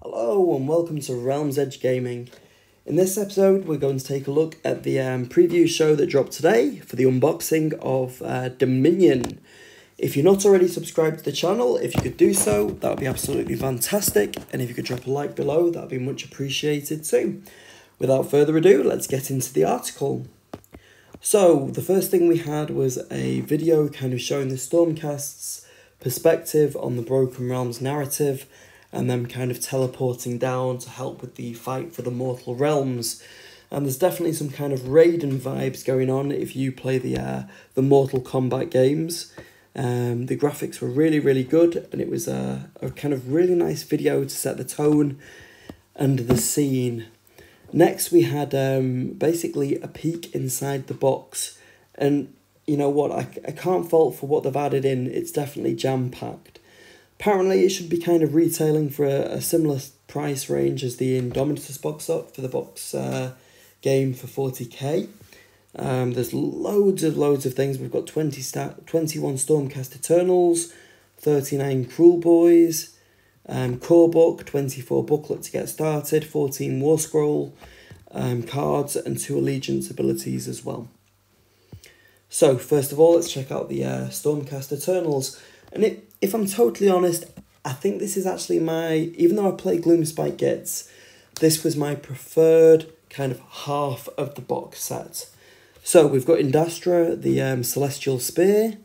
Hello and welcome to Realms Edge Gaming. In this episode we're going to take a look at the preview show that dropped today for the unboxing of Dominion. If you're not already subscribed to the channel, if you could do so, that would be absolutely fantastic, and if you could drop a like below, that would be much appreciated too. Without further ado, let's get into the article. So the first thing we had was a video kind of showing the Stormcast's perspective on the Broken Realms narrative, and them kind of teleporting down to help with the fight for the Mortal Realms. And there's definitely some kind of Raiden vibes going on if you play the Mortal Kombat games. The graphics were really good, and it was a kind of really nice video to set the tone and the scene. Next we had basically a peek inside the box, and you know what, I can't fault for what they've added in. It's definitely jam-packed. Apparently it should be kind of retailing for a similar price range as the Indomitus box up for the box game for 40k. There's loads of things. We've got 21 Stormcast Eternals, 39 Kruelboyz, core book, 24 booklet to get started, 14 War Scroll cards, and 2 Allegiance abilities as well. So first of all, let's check out the Stormcast Eternals. And if I'm totally honest, I think this is actually even though I play Gloomspite Gits, this was my preferred kind of half of the box set. So we've got Indastra, the Celestial Spear,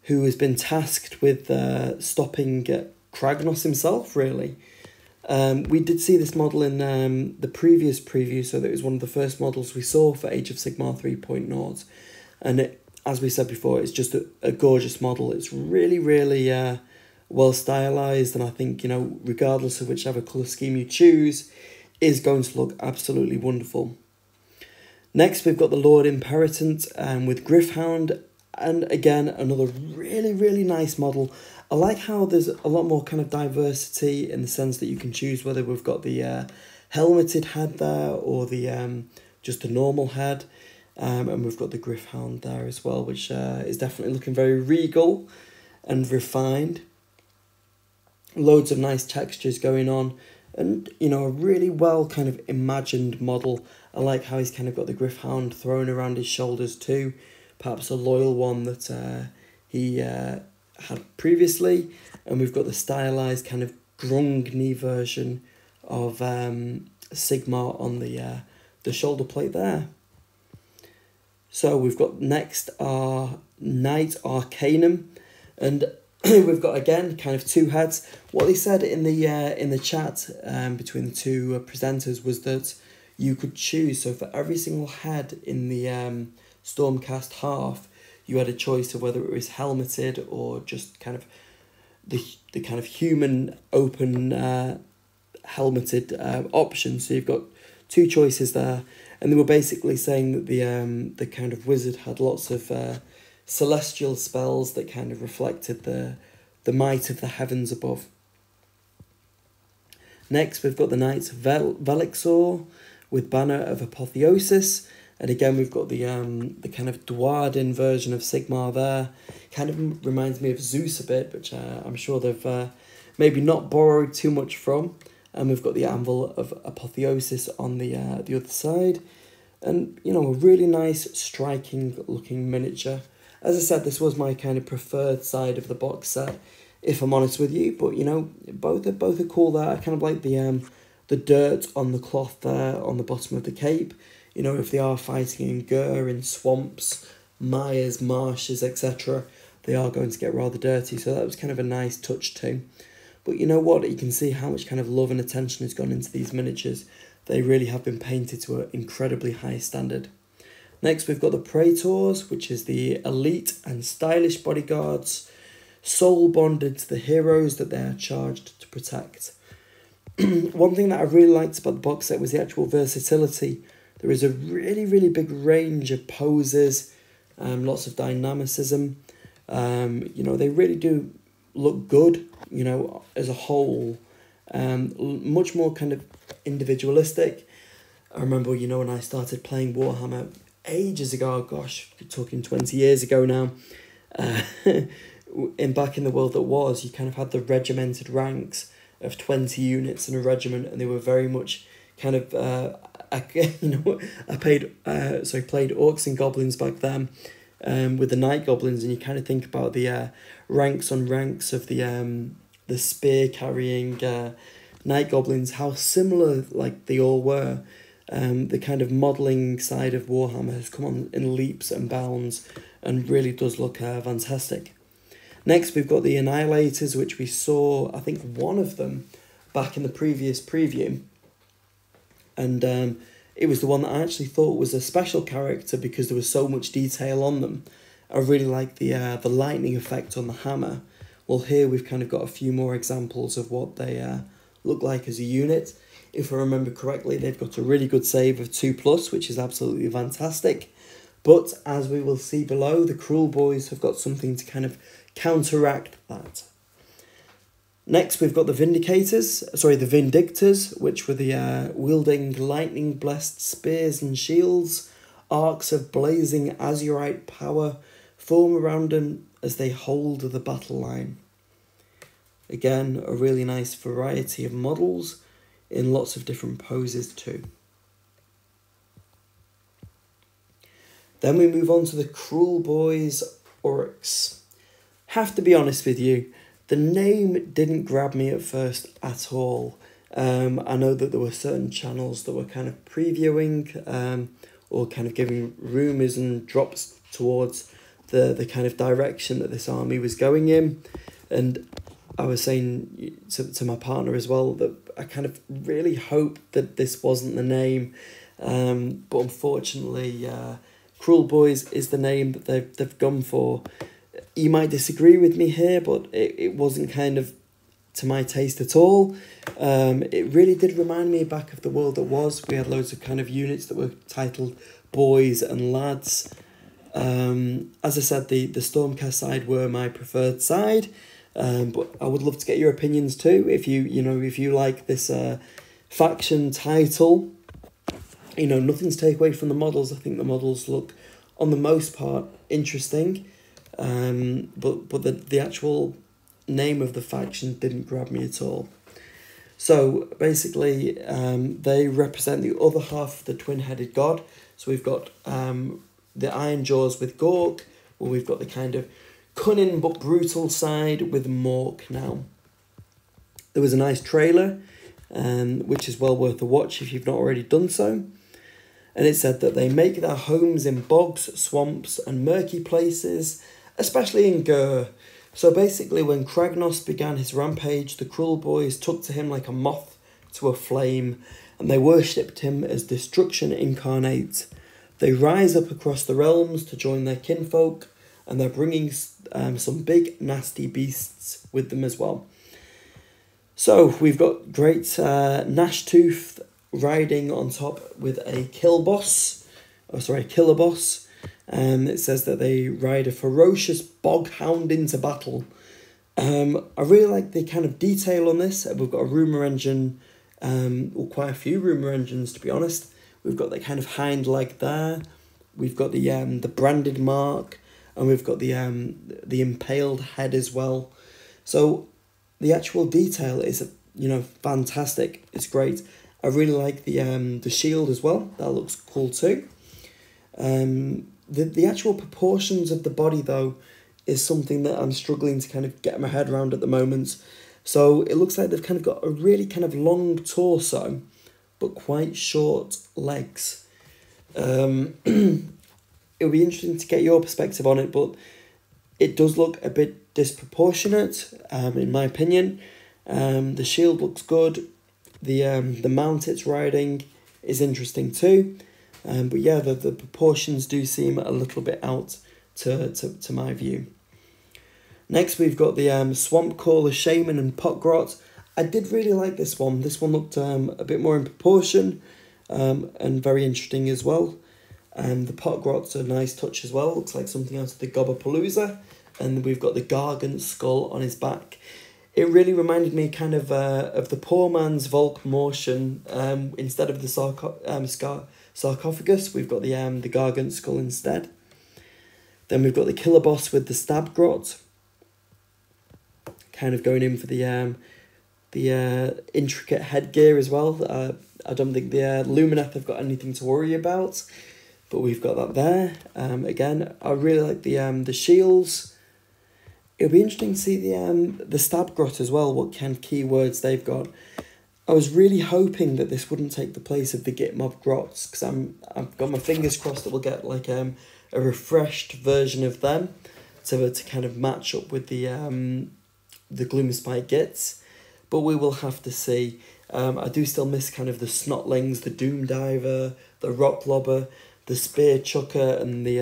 who has been tasked with stopping Kragnos himself, really. We did see this model in the previous preview, so that it was one of the first models we saw for Age of Sigmar 3.0. And as we said before, it's just a gorgeous model. It's really well stylized, and I think, you know, regardless of whichever colour scheme you choose, is going to look absolutely wonderful. Next, we've got the Lord Imperatant with Gryph-hound, and again, another really nice model. I like how there's a lot more kind of diversity in the sense that you can choose whether we've got the helmeted head there or the just a normal head. And we've got the Gryph-hound there as well, which is definitely looking very regal and refined. Loads of nice textures going on, and you know, a really well kind of imagined model. I like how he's kind of got the Gryph-hound thrown around his shoulders too, perhaps a loyal one that he had previously. And we've got the stylized kind of Grungni version of Sigmar on the shoulder plate there. So we've got next our Knight Arcanum, and we've got again kind of 2 heads. What they said in the chat between the 2 presenters was that you could choose. So for every single head in the Stormcast half, you had a choice of whether it was helmeted or just kind of the kind of human open helmeted option. So you've got 2 choices there. And they were basically saying that the kind of wizard had lots of celestial spells that kind of reflected the might of the heavens above. Next, we've got the Knight Velixor with Banner of Apotheosis. And again, we've got the kind of Dwarden version of Sigmar there. Kind of reminds me of Zeus a bit, which I'm sure they've maybe not borrowed too much from. And we've got the Anvil of Apotheosis on the other side. And, you know, a really nice, striking looking miniature. As I said, this was my kind of preferred side of the box set, if I'm honest with you. But, you know, both are cool there. I kind of like the dirt on the cloth there on the bottom of the cape. You know, if they are fighting in Gur, in swamps, mires, marshes, etc., they are going to get rather dirty. So that was kind of a nice touch too. But you know what, you can see how much kind of love and attention has gone into these miniatures. They really have been painted to an incredibly high standard. Next, we've got the Praetors, which is the elite and stylish bodyguards, soul bonded to the heroes that they are charged to protect. One thing that I really liked about the box set was the actual versatility. There is a really big range of poses, lots of dynamicism. You know, they really do look good, you know, as a whole. Much more kind of individualistic. I remember, you know, when I started playing Warhammer ages ago, gosh, we're talking 20 years ago now, back in the world that was, you kind of had the regimented ranks, of 20 units in a regiment, and they were very much kind of I played orcs and goblins back then, with the night goblins, and you kind of think about the ranks on ranks of the spear carrying night goblins, how similar like they all were. The kind of modelling side of Warhammer has come on in leaps and bounds and really does look fantastic. Next, we've got the Annihilators, which we saw, I think, one of them back in the previous preview. And it was the one that I actually thought was a special character because there was so much detail on them. I really like the lightning effect on the hammer. Well, here we've kind of got a few more examples of what they look like as a unit. If I remember correctly, they've got a really good save of 2+, which is absolutely fantastic. But as we will see below, the Kruelboyz have got something to kind of counteract that. Next, we've got the Vindicators, the Vindicators, which were the wielding lightning-blessed spears and shields. Arcs of blazing azurite power form around them as they hold the battle line. Again, a really nice variety of models in lots of different poses too. Then we move on to the Kruelboyz Oryx. Have to be honest with you, the name didn't grab me at first at all. I know that there were certain channels that were kind of previewing or kind of giving rumours and drops towards the kind of direction that this army was going in. And I was saying to my partner as well that I kind of really hope that this wasn't the name. But unfortunately, Kruelboyz is the name that they've gone for. You might disagree with me here, but it wasn't kind of to my taste at all. It really did remind me back of the world that was. We had loads of kind of units that were titled boys and lads. As I said, the Stormcast side were my preferred side, but I would love to get your opinions too. If you like this faction title, nothing to take away from the models. I think the models look, on the most part, interesting. But the actual name of the faction didn't grab me at all. So basically, they represent the other half of the twin-headed god. So we've got the Iron Jaws with Gork, or we've got the kind of cunning but brutal side with Mork now. There was a nice trailer, which is well worth a watch if you've not already done so. And it said that they make their homes in bogs, swamps and murky places, especially in Gur. So basically when Kragnos began his rampage, the Kruelboyz took to him like a moth to a flame, and they worshipped him as destruction incarnate. They rise up across the realms to join their kinfolk, and they're bringing some big nasty beasts with them as well. So we've got great Gnashtooth riding on top with a killer boss. It says that they ride a ferocious bog hound into battle. I really like the kind of detail on this. We've got a rumour engine, or quite a few rumour engines to be honest. We've got the kind of hind leg there. We've got the branded mark, and we've got the impaled head as well. So the actual detail is fantastic. It's great. I really like the shield as well. That looks cool too. The actual proportions of the body though is something that I'm struggling to kind of get my head around at the moment. So it looks like they've kind of got a really kind of long torso, but quite short legs. It'll be interesting to get your perspective on it, but it does look a bit disproportionate, in my opinion. The shield looks good. The mount it's riding is interesting too. But yeah, the proportions do seem a little bit out to my view. Next, we've got the Swamp Caller, Shaymin and Potgrott. I did really like this one. This one looked a bit more in proportion and very interesting as well. The Potgrott's a nice touch as well. Looks like something out of the Gobapalooza. And we've got the Gargant skull on his back. It really reminded me kind of the poor man's Volk Mortion. Instead of the sarcophagus, we've got the Gargant skull instead. Then we've got the killer boss with the Stabgrot, kind of going in for the intricate headgear as well. I don't think the Lumineth have got anything to worry about, but we've got that there. Again, I really like the shields. It'll be interesting to see the Stabgrot as well, what kind of keywords they've got. I was really hoping that this wouldn't take the place of the Gitmob Grots, because I've got my fingers crossed that we'll get like a refreshed version of them to kind of match up with the Gloomspite Gits, but we will have to see. I do still miss kind of the Snotlings, the Doomdiver, the Rocklobber, the Spear Chucker, and the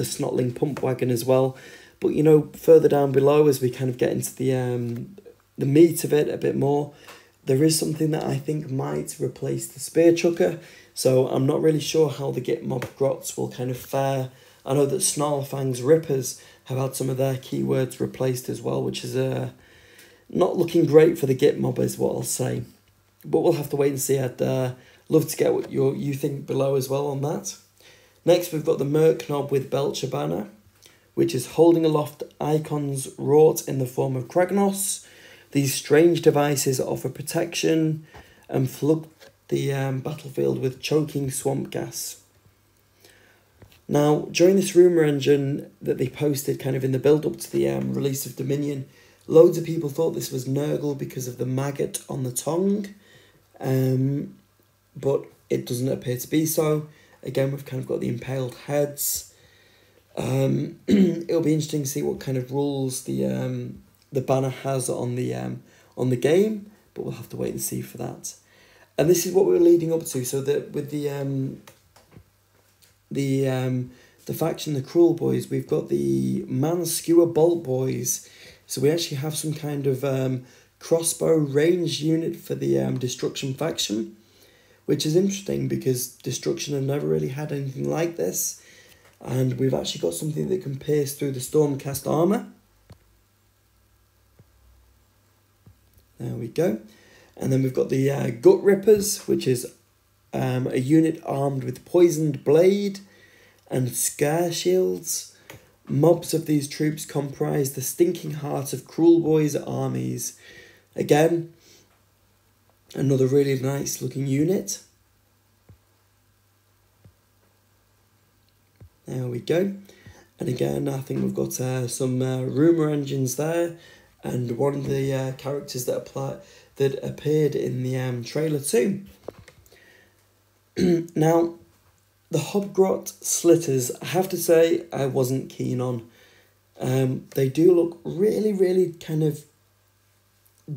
Snotling Pump Wagon as well. But you know, further down below, as we kind of get into the meat of it a bit more, there is something that I think might replace the Spear Chucker, so I'm not really sure how the Gitmob Grots will kind of fare. I know that Snarlfang's Rippers have had some of their keywords replaced as well, which is not looking great for the Gitmob is what I'll say. But we'll have to wait and see. I'd love to get what you think below as well on that. Next, we've got the Merknob with Belcher Banner, which is holding aloft icons wrought in the form of Kragnos. These strange devices offer protection and flood the battlefield with choking swamp gas. Now, during this rumour engine that they posted kind of in the build-up to the release of Dominion, loads of people thought this was Nurgle because of the maggot on the tongue, but it doesn't appear to be so. Again, we've kind of got the impaled heads. It'll be interesting to see what kind of rules the banner has on the game, but we'll have to wait and see for that. And this is what we're leading up to. So that with the faction, the Kruelboyz, we've got the Manskewer Bolt Boys. So we actually have some kind of crossbow range unit for the Destruction faction, which is interesting because Destruction have never really had anything like this. And we've actually got something that can pierce through the Stormcast armour. There we go. And then we've got the Gut Rippers, which is a unit armed with Poisoned Blade and Scare Shields. Mobs of these troops comprise the stinking heart of Kruelboyz armies. Again, another really nice looking unit. There we go. And again, I think we've got some rumour engines there. And one of the characters that appeared in the trailer too. Now, the Hobgrot Slitters, I have to say, I wasn't keen on. They do look really, really kind of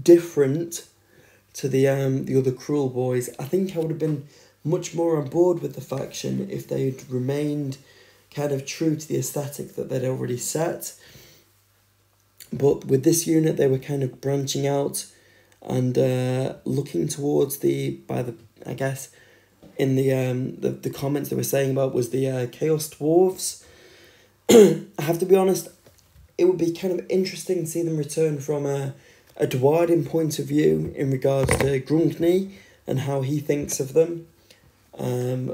different to the other Kruelboyz. I think I would have been much more on board with the faction if they'd remained kind of true to the aesthetic that they'd already set. But with this unit, they were kind of branching out and looking towards I guess, in the comments they were saying about was the Chaos Dwarves. I have to be honest, it would be kind of interesting to see them return from a Dwarden point of view in regards to Grunkney and how he thinks of them. And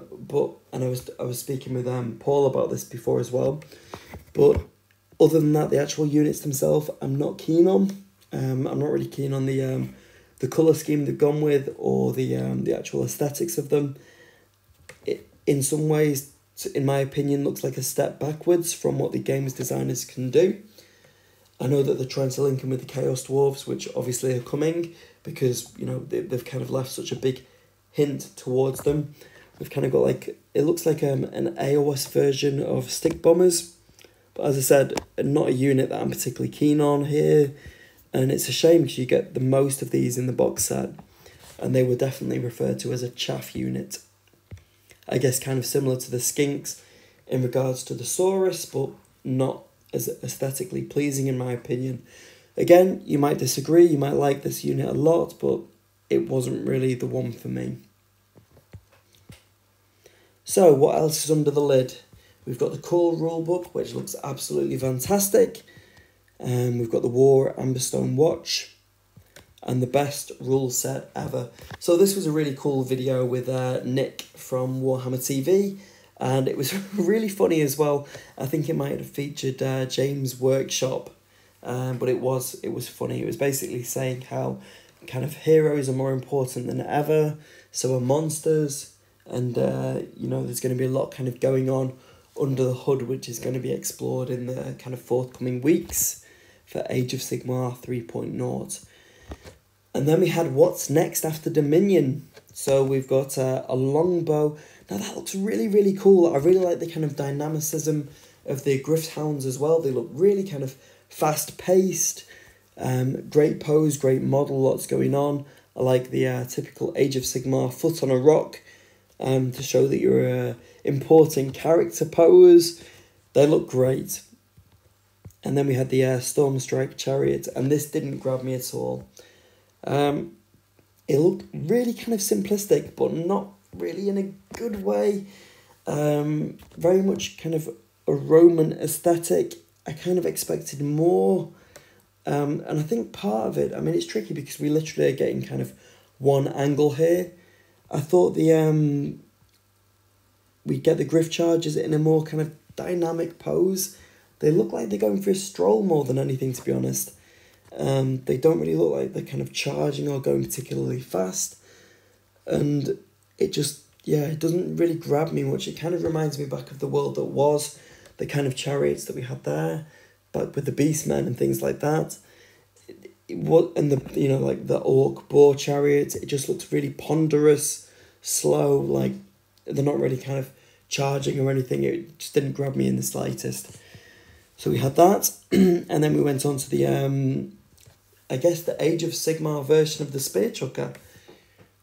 I was speaking with Paul about this before as well. But other than that, the actual units themselves, I'm not keen on. I'm not really keen on the colour scheme they've gone with or the actual aesthetics of them. It, in some ways, in my opinion, looks like a step backwards from what the game's designers can do. I know that they're trying to link them with the Chaos Dwarves, which obviously are coming because, you know, they've kind of left such a big hint towards them. We've kind of got it looks like an AOS version of Stick Bombers. But as I said, not a unit that I'm particularly keen on here. And it's a shame because you get the most of these in the box set. And they were definitely referred to as a chaff unit. I guess kind of similar to the Skinks in regards to the Saurus, but not as aesthetically pleasing in my opinion. Again, you might disagree, you might like this unit a lot, but it wasn't really the one for me. So, what else is under the lid? We've got the core rulebook, which looks absolutely fantastic. We've got the War Amberstone Watch and the best rule set ever. So this was a really cool video with Nick from Warhammer TV, and it was really funny as well. I think it might have featured James' Workshop, but it was funny. It was basically saying how kind of heroes are more important than ever, so are monsters, and you know, there's going to be a lot kind of going on under the hood, which is going to be explored in the kind of forthcoming weeks for Age of Sigmar 3.0. And then we had what's next after Dominion. So we've got a longbow. Now that looks really, really cool. I really like the kind of dynamicism of the Griffhounds as well. They look really kind of fast-paced. Great pose, great model, lots going on. I like the typical Age of Sigmar foot on a rock to show that you're importing character pose. They look great. And then we had the Stormstrike Chariot, and this didn't grab me at all. It looked really kind of simplistic, but not really in a good way. Very much kind of a Roman aesthetic. I kind of expected more. And I think part of it, I mean, it's tricky because we literally are getting kind of one angle here. I thought we get the Griff Chargers in a more kind of dynamic pose. They look like they're going for a stroll more than anything, to be honest. They don't really look like they're kind of charging or going particularly fast. And it just, yeah, it doesn't really grab me much. It kind of reminds me back of the world that was, the kind of chariots that we had there, back with the Beastmen and things like that. And the, you know, like the Orc Boar Chariot, it just looks really ponderous, slow, like they're not really kind of charging or anything. It just didn't grab me in the slightest. So we had that, and then we went on to the, I guess, the Age of Sigmar version of the Spear Chucker,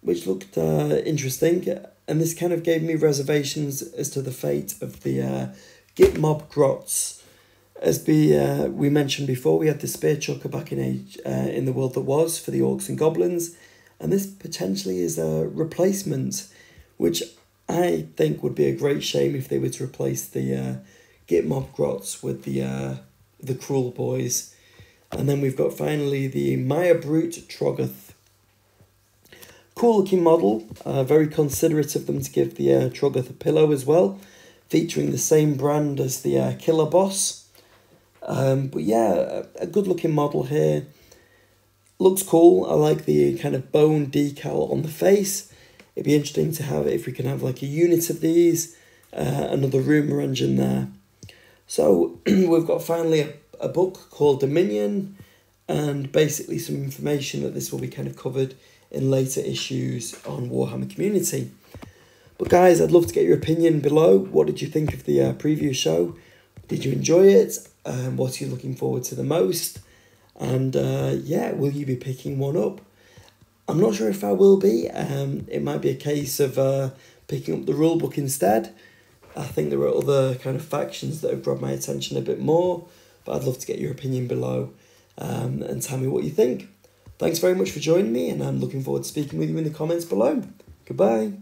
which looked interesting, and this kind of gave me reservations as to the fate of the Hobgrots. As we mentioned before, we had the Spear Chucker back in the world that was for the Orcs and Goblins, and this potentially is a replacement, which I think would be a great shame if they were to replace the Hobgrots with the Kruelboyz. And then we've got finally the Maya Brute Troggoth. Cool looking model, very considerate of them to give the Troggoth a pillow as well, featuring the same brand as the Killer Boss. But yeah, a good looking model here. Looks cool. I like the kind of bone decal on the face. It'd be interesting to have, if we can have like a unit of these, another rumour engine there. So we've got finally a book called Dominion, and basically some information that this will be kind of covered in later issues on Warhammer Community. But guys, I'd love to get your opinion below. What did you think of the preview show? Did you enjoy it? What are you looking forward to the most? And yeah, will you be picking one up? I'm not sure if I will be. It might be a case of picking up the rulebook instead. I think there are other kind of factions that have grabbed my attention a bit more, but I'd love to get your opinion below and tell me what you think. Thanks very much for joining me, and I'm looking forward to speaking with you in the comments below. Goodbye.